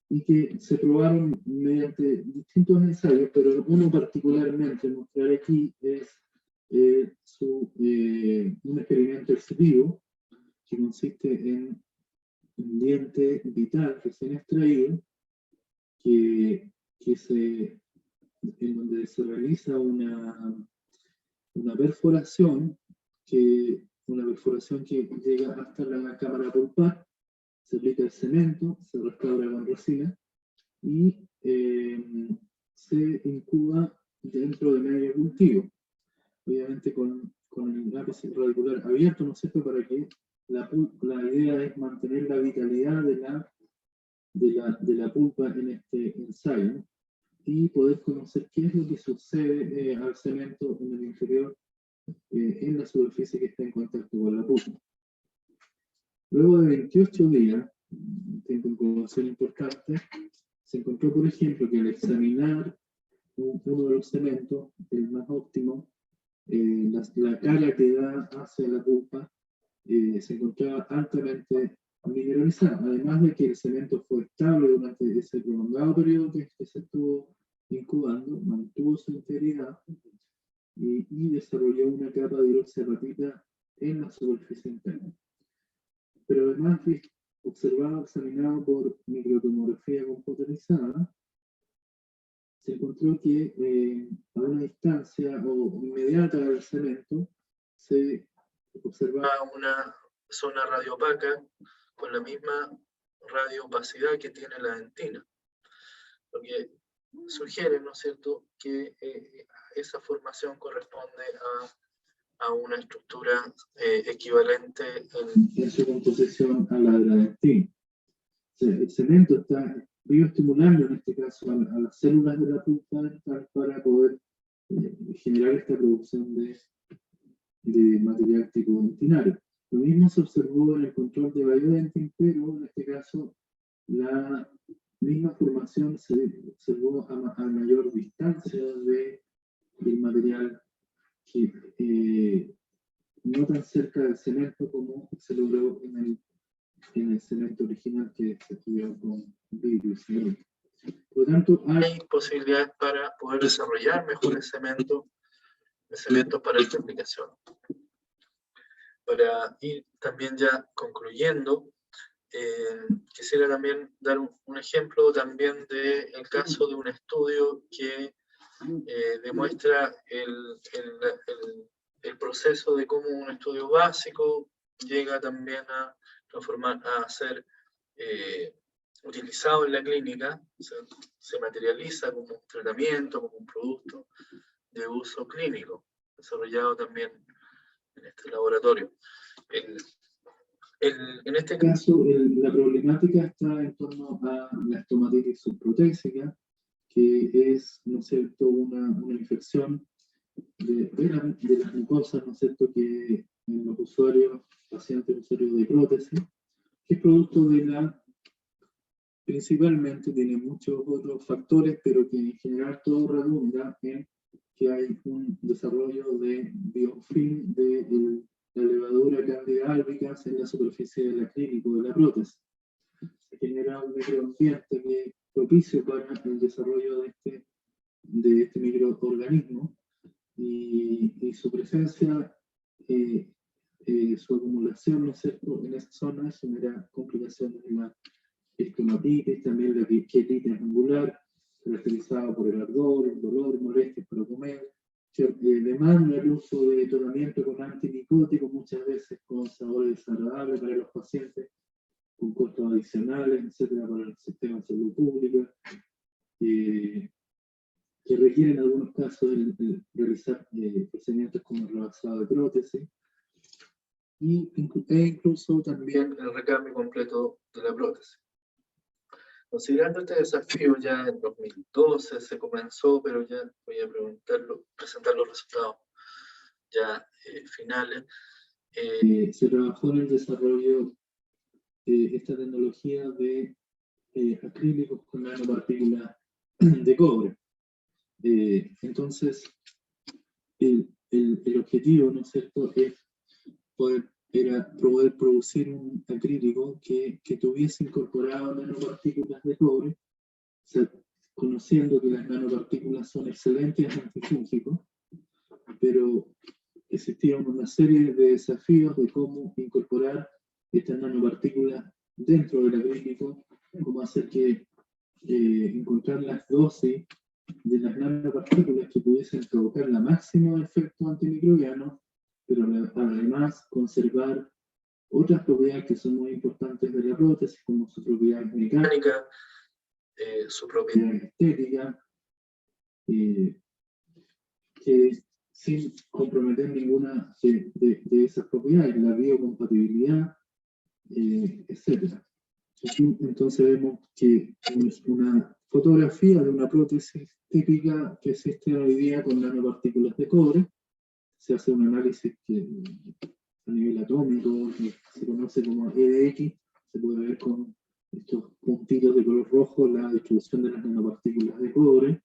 y que se probaron mediante distintos ensayos, pero uno particularmente mostraré aquí es un experimento ex vivo que consiste en un diente vital recién extraído en donde se realiza una perforación que llega hasta la cámara pulpar, se aplica el cemento, se restaura con resina y se incuba dentro de medio cultivo, obviamente con el lápiz radicular abierto, ¿no es cierto?, para que la idea es mantener la vitalidad de la pulpa en este ensayo y poder conocer qué es lo que sucede al cemento en el interior, en la superficie que está en contacto con la pulpa. Luego de 28 días, tiempo de incubación importante, se encontró, por ejemplo, que al examinar uno de los cementos, el más óptimo, la cara que da hacia la pulpa se encontraba altamente mineralizada, además de que el cemento fue estable durante ese prolongado periodo que se estuvo incubando, mantuvo su integridad y desarrolló una capa de hidroxiapatita en la superficie interna. Pero además, examinado por microtomografía computarizada, se encontró que a una distancia o inmediata del cemento se observaba una zona radiopaca con la misma radioopacidad que tiene la dentina, lo que sugiere, ¿no es cierto?, que esa formación corresponde a una estructura equivalente en su composición a la de la dentina. El cemento está bioestimulando, en este caso, a las células de la pulpa dental para poder generar esta producción de material tipo dentinario. Lo mismo se observó en el control de Biodentin, pero en este caso la misma formación se observó a mayor distancia del material no tan cerca del cemento como se logró en el cemento original que se estudió con vidrio y cemento. Por lo tanto, hay posibilidades para poder desarrollar mejores cementos para esta aplicación. Para ir también ya concluyendo, quisiera también dar un ejemplo también del caso de un estudio que demuestra el proceso de cómo un estudio básico llega también a transformar, a ser utilizado en la clínica, se materializa como un tratamiento, como un producto de uso clínico, desarrollado también en este laboratorio. En este caso, la problemática está en torno a la estomatitis subprotésica, que es, ¿no es cierto?, una infección de las mucosas, ¿no es cierto?, que en los usuarios, pacientes usuarios de prótesis, que es producto de principalmente tiene muchos otros factores, pero que en general todo redunda en que hay un desarrollo de biofilm de la levadura Candida albicans en la superficie del acrílico de la prótesis. Se genera un microambiente que es propicio para el desarrollo de este microorganismo y su presencia, su acumulación, ¿no es cierto?, en esa zona genera complicaciones de la estomatitis, también la quietitis angular, caracterizada por el ardor, el dolor, molestias para comer, demanda el uso de tratamiento con antimicóticos, muchas veces con sabor desagradable para los pacientes, con costos adicionales, etcétera, para el sistema de salud pública, que requieren en algunos casos realizar procedimientos como el rebasado de prótesis, e incluso también el recambio completo de la prótesis. Considerando este desafío, ya en 2012 se comenzó, pero ya voy a presentar los resultados ya finales. Se trabajó en el desarrollo de esta tecnología de acrílicos con nanopartículas de cobre. Entonces, el objetivo, ¿no es cierto?, era poder producir un acrílico que tuviese incorporado nanopartículas de cobre, o sea, conociendo que las nanopartículas son excelentes antifúngicos, pero existía una serie de desafíos de cómo incorporar estas nanopartículas dentro del acrílico, cómo hacer que encontrar las dosis de las nanopartículas que pudiesen provocar la máximo efecto antimicrobiano, pero además conservar otras propiedades que son muy importantes de la prótesis, como su propiedad mecánica, su propiedad estética, que sin comprometer ninguna de esas propiedades, la biocompatibilidad, etc. Entonces vemos que es una fotografía de una prótesis típica que existe hoy día con nanopartículas de cobre. Se hace un análisis que a nivel atómico, que se conoce como EDX, se puede ver con estos puntitos de color rojo la distribución de las nanopartículas de cobre.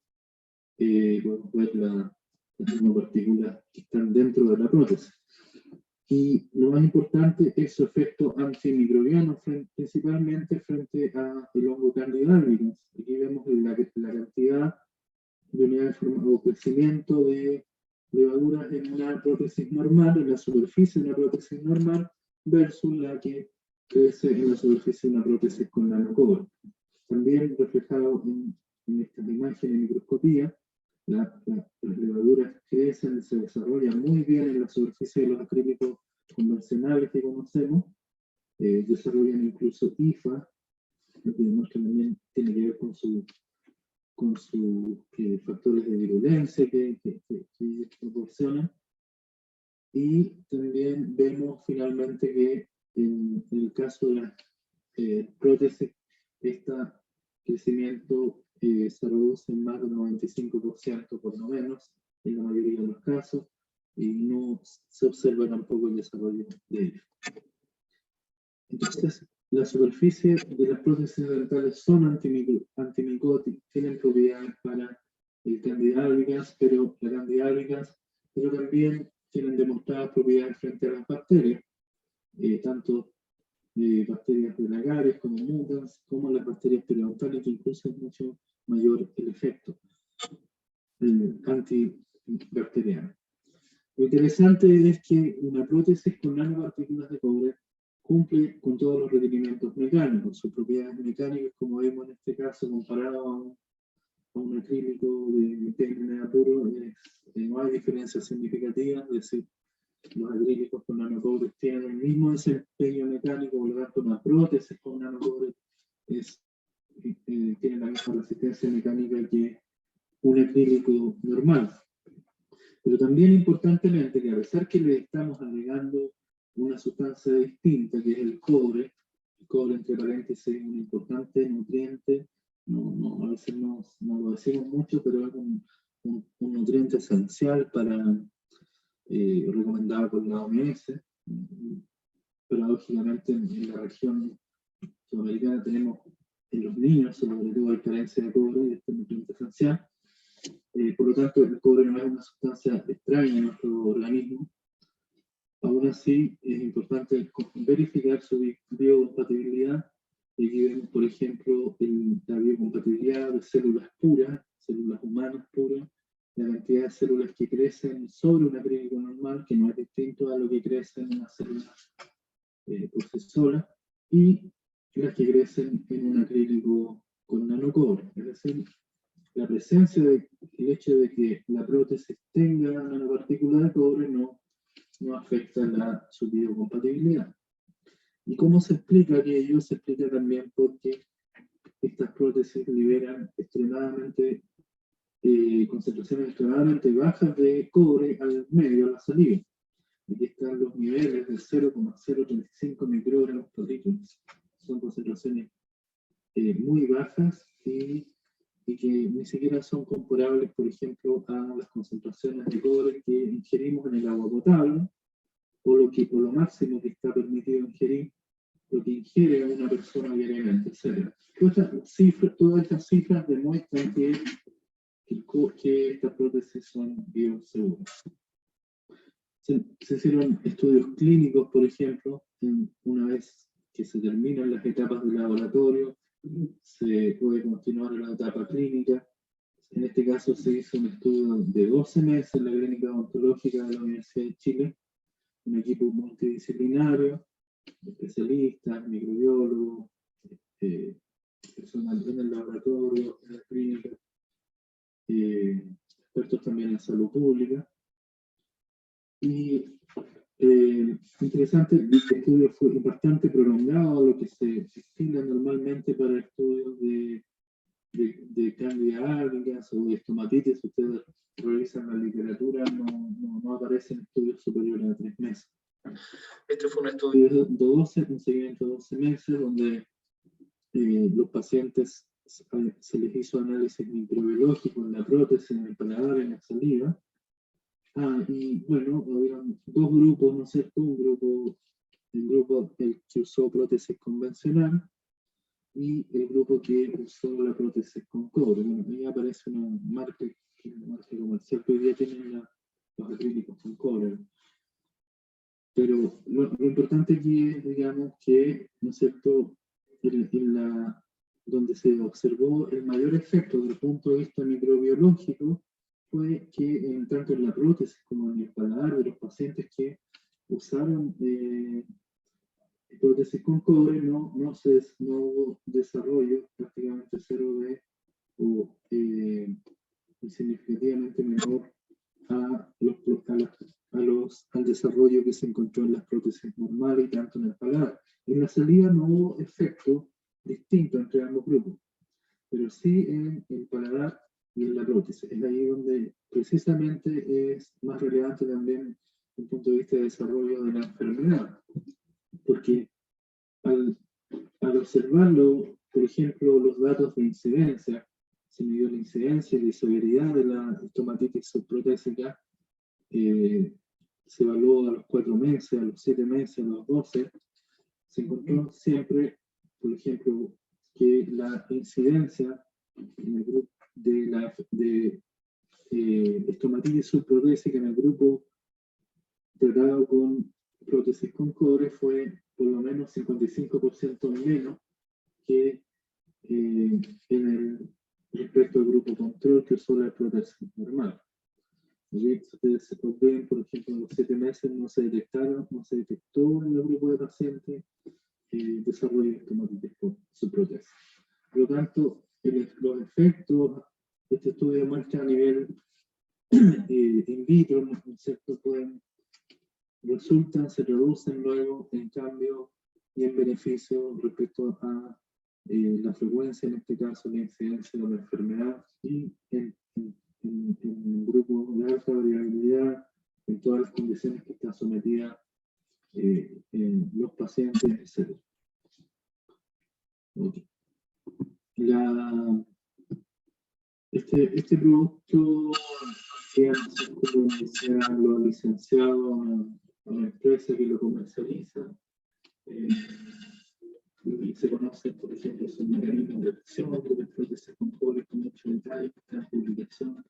Podemos ver las nanopartículas que están dentro de la prótesis. Y lo más importante es su efecto antimicrobiano, principalmente frente al hongo Candida albicans. Aquí vemos la cantidad de unidades o crecimiento de levaduras en una prótesis normal, en la superficie de una prótesis normal, versus la que crece en la superficie de una prótesis con nanocobre. También reflejado en estas imágenes en microscopía, las levaduras crecen y se desarrollan muy bien en la superficie de los acrílicos convencionales que conocemos, desarrollan incluso IFA, lo que demuestra también tiene que ver con sus factores de virulencia que proporcionan. Y también vemos finalmente que en el caso de las prótesis, este crecimiento se reduce en más del 95% por lo menos, en la mayoría de los casos, y no se observa tampoco el desarrollo de ellos. Entonces, la superficie de las prótesis dentales son antimicóticas, tienen propiedades para el Candida albicans, pero la Candida albicans pero también tienen demostradas propiedades frente a las bacterias, tanto bacterias relagares como mutans, como las bacterias periodontales, que incluso es mucho mayor el efecto antibacteriano. Lo interesante es que una prótesis con nanopartículas de cobre cumple con todos los requerimientos mecánicos, sus propiedades mecánicas, como vemos en este caso, comparado a un acrílico de PMMA puro, no hay diferencias significativas, es decir, los acrílicos con nanocobres tienen el mismo desempeño mecánico, por lo tanto una prótesis con nanocobres tiene la misma resistencia mecánica que un acrílico normal. Pero también importantemente que a pesar que le estamos agregando una sustancia distinta, que es el cobre entre paréntesis es un importante nutriente, a veces no lo decimos mucho, pero es un nutriente esencial recomendado por la OMS. Paradójicamente en la región sudamericana tenemos en los niños, sobre todo, hay carencia de cobre, y este nutriente esencial. Por lo tanto, el cobre no es una sustancia extraña en nuestro organismo. Aún así, es importante verificar su biocompatibilidad. Y aquí vemos, por ejemplo, la biocompatibilidad de células puras, células humanas puras, la cantidad de células que crecen sobre un acrílico normal, que no es distinto a lo que crece en una célula por sí sola, y las que crecen en un acrílico con nanocobre. Es decir, la presencia el hecho de que la prótesis tenga nanopartículas de cobre no afecta su biocompatibilidad. ¿Y cómo se explica aquello? Se explica también porque estas prótesis liberan concentraciones extremadamente bajas de cobre al medio, a la saliva. Aquí están los niveles de 0,035 microgramos por litro. Son concentraciones muy bajas y que ni siquiera son comparables, por ejemplo, a las concentraciones de cobre que ingerimos en el agua potable, o lo máximo que está permitido ingerir, lo que ingiere una persona diariamente, etc. Todas estas cifras demuestran que estas prótesis son bioseguras. Se hicieron estudios clínicos, por ejemplo, una vez que se terminan las etapas del laboratorio, se puede continuar en la etapa clínica. En este caso se hizo un estudio de 12 meses en la clínica odontológica de la Universidad de Chile, un equipo multidisciplinario, especialistas, microbiólogos, personal en el laboratorio, en la clínica, expertos también en salud pública. Y interesante, este estudio fue bastante prolongado a lo que se destina normalmente para estudios de Candida albicans o de estomatitis. Si ustedes revisan la literatura, no aparecen estudios superiores a 3 meses. Este fue un estudio un seguimiento de 12 meses, donde los pacientes se les hizo análisis microbiológico en la prótesis, en el paladar, en la saliva. Y bueno, había dos grupos, ¿no es cierto? El grupo el que usó prótesis convencional y el grupo que usó la prótesis con cobre. Bueno, ahí aparece una marca comercial que hoy día tienen los acrílicos con cobre. Pero lo importante aquí es, digamos, que, ¿no es cierto?, donde se observó el mayor efecto desde el punto de vista microbiológico fue que tanto en la prótesis como en el paladar de los pacientes que usaron prótesis con cobre no hubo desarrollo, prácticamente cero o significativamente menor al desarrollo que se encontró en las prótesis normales y tanto en el paladar. En la saliva no hubo efecto distinto entre ambos grupos, pero sí en el paladar y en la prótesis. Es ahí donde precisamente es más relevante también desde el punto de vista de desarrollo de la enfermedad, porque al observarlo, por ejemplo, los datos de incidencia, se midió la incidencia y la severidad de la estomatitis subprotésica, se evaluó a los 4 meses, a los 7 meses, a los 12, se encontró siempre, por ejemplo, que la incidencia en el grupo de estomatitis subprotésica en el grupo tratado con prótesis con cobre fue por lo menos 55% menos que en el respecto al grupo control, que usó la prótesis normal. Ustedes ven, por ejemplo, en los 7 meses no se detectó en el grupo de pacientes desarrollo de estomatitis subprotésica. Por lo tanto, los efectos de este estudio muestra a nivel in vitro, ¿no es cierto?, se reducen luego en cambio y en beneficio respecto a la frecuencia, en este caso la incidencia de la enfermedad, y en un grupo de alta variabilidad en todas las condiciones que están sometidas los pacientes, etc. Okay. Este producto como decía, lo ha licenciado a una empresa que lo comercializa y se conoce, por ejemplo, su mecanismo de acción, que después de ese control con mucho detalle, está en publicación.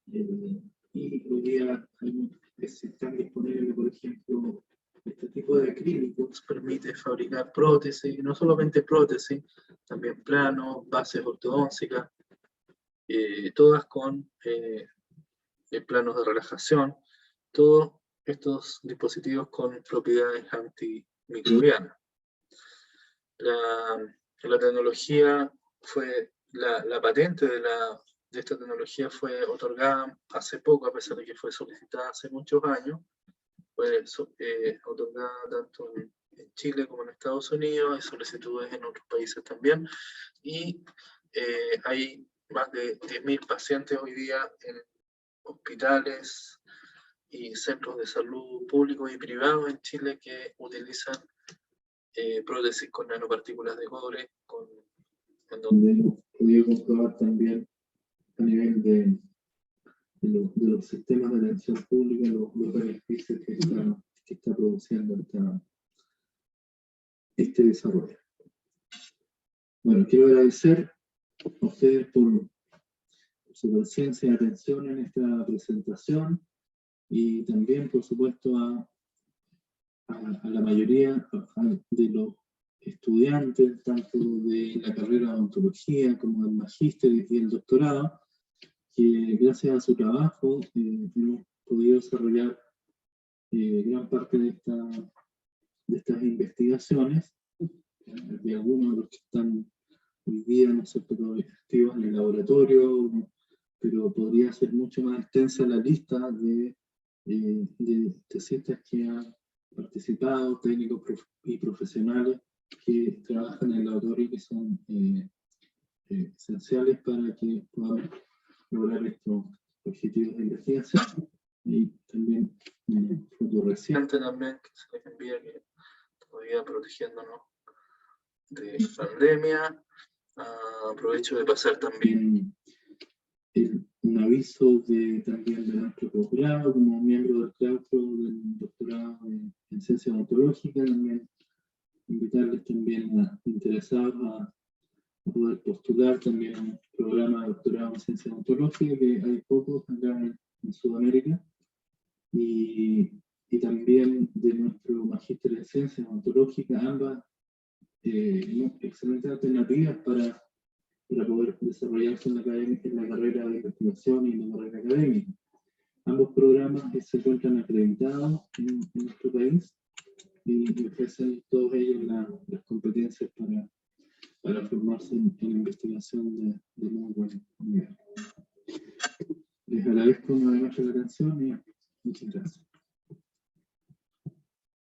Y hoy día están disponibles, por ejemplo, este tipo de acrílicos Permite fabricar prótesis, y no solamente prótesis, también planos, bases ortodónticas, todas con planos de relajación, todos estos dispositivos con propiedades antimicrobianas. La tecnología fue, la patente de esta tecnología fue otorgada hace poco, a pesar de que fue solicitada hace muchos años. Fue otorgada tanto en Chile como en Estados Unidos, hay solicitudes en otros países también, y hay más de 10.000 pacientes hoy día en hospitales y centros de salud públicos y privados en Chile que utilizan prótesis con nanopartículas de cobre, en donde hemos podido comprobar también a nivel de los sistemas de atención pública los beneficios que está produciendo este desarrollo. Bueno, quiero agradecer a ustedes por su paciencia y atención en esta presentación, y también, por supuesto, a la mayoría de los estudiantes, tanto de la carrera de odontología como del magíster y el doctorado, que gracias a su trabajo hemos podido desarrollar gran parte de estas investigaciones, de algunos de los que están hoy día, no sé, activos en el laboratorio, pero podría ser mucho más extensa la lista de científicos que han participado, técnicos y profesionales que trabajan en el laboratorio, que son esenciales para que podamos lograr estos objetivos de investigación. Y también futuro reciente también que se les envía, que todavía protegiéndonos de pandemia. Aprovecho de pasar también un aviso también de nuestro posgrado, como miembro del claustro del doctorado en ciencia odontológica, también invitarles también a interesados a poder postular también a un programa de doctorado en ciencia odontológica, que hay pocos acá en Sudamérica, y también de nuestro magíster en ciencia odontológica, ambas excelentes alternativas para poder desarrollarse en la carrera de investigación y en la carrera académica. Ambos programas se encuentran acreditados en nuestro país y ofrecen todos ellos las competencias para formarse en investigación de muy buen nivel. Les agradezco nuevamente la atención y muchas gracias.